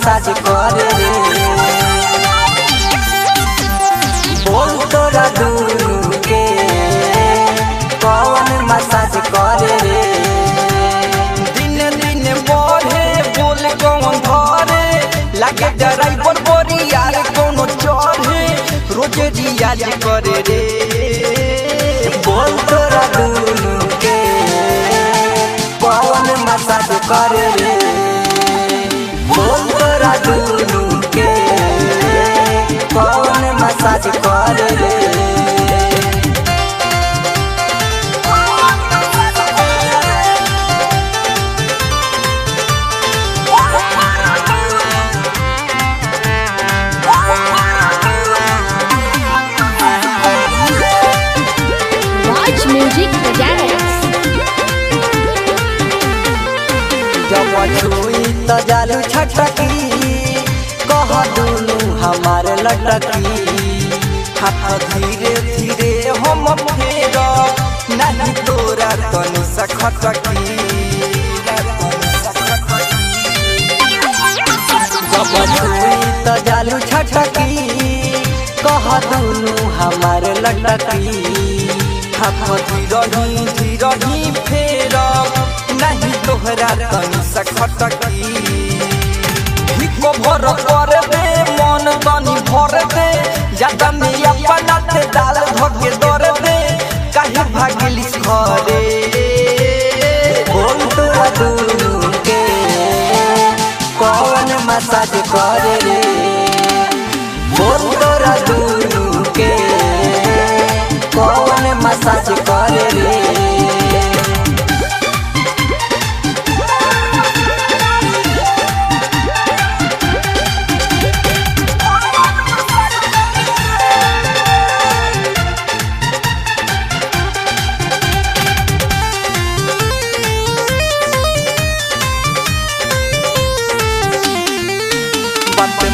Massage करे रे। बोल तोरा दुनू के कौन मसाज करे रे। दिन दिन बढ़े बोल कौन धरे लागे ड्राइवर बोरी यार कोनो चढ़े रोज रियाज करे रे। बोल तोरा दुनू के कौन मसाज करे रे। बोल तोरा दुनू के कौन मसाज करे रे। म्यूजिक जब छुई तो जालू छटकी कह दुनू हमार लटकी। हाथ धीरे धीरे हम फेर नहीं तोरा तनी सखटकी। जब छुई तो जालू छटकी कह दुनू हमार लटकी। हाथ धीरही धीरही फेर नहीं तोहरा तनी सखटकी। हिको भर कर दे मन तनी भर दे ज्यादा में अपना ते दाल धके दर दे काहे भागलिस घरे। बोल तोरा दुनू के कौन मसाज करे रे। बोल तोरा दुनू के कौन मसाज करे रे।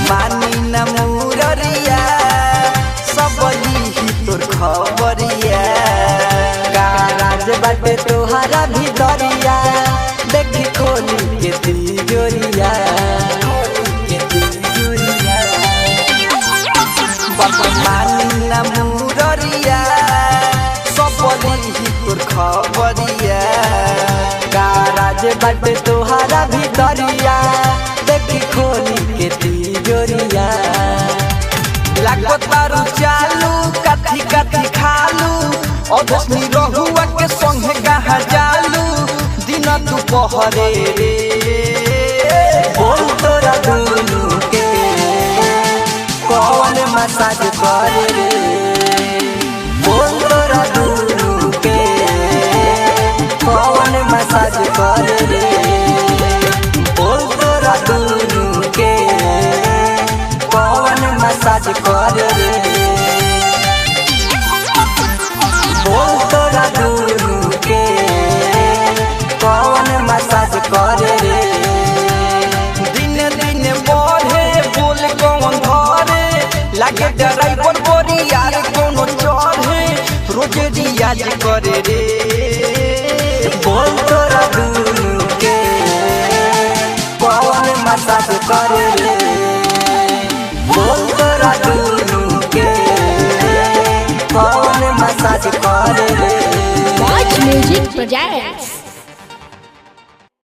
मानी न मुररिया सब ही तोर खबरिया। राज बाटे तोहरा भीतरिया देखी खोली के तिजोरिया। मानी न मुररिया सब ही तोर खबरिया। राज बाटे तोहरा भीतरिया देखी खोली के तिजोरिया। लागो तारू चालू कथी कथी खालू अधसनी रहुआ के संगे कहाँ जालू दिन दुपहरे रे। बोल तोरा दुनू के कौन मसाज करे रे। बोल तोरा दुनू के कौन मसाज करे रे। बोल तोरा दुनू के कौन मसाज करे रे। बोल तोरा दुनू के कौन मसाज करे रे। दिन दिन बढ़े बोल कौन धरे लागे ड्राइवर बोरी यार कोनो चढ़े रोज रियाज करे रे। बोल तोरा दुनू के कौन मसाज करे रे। बोल तोरा दुनू के कौन मसाज करे रे। Music project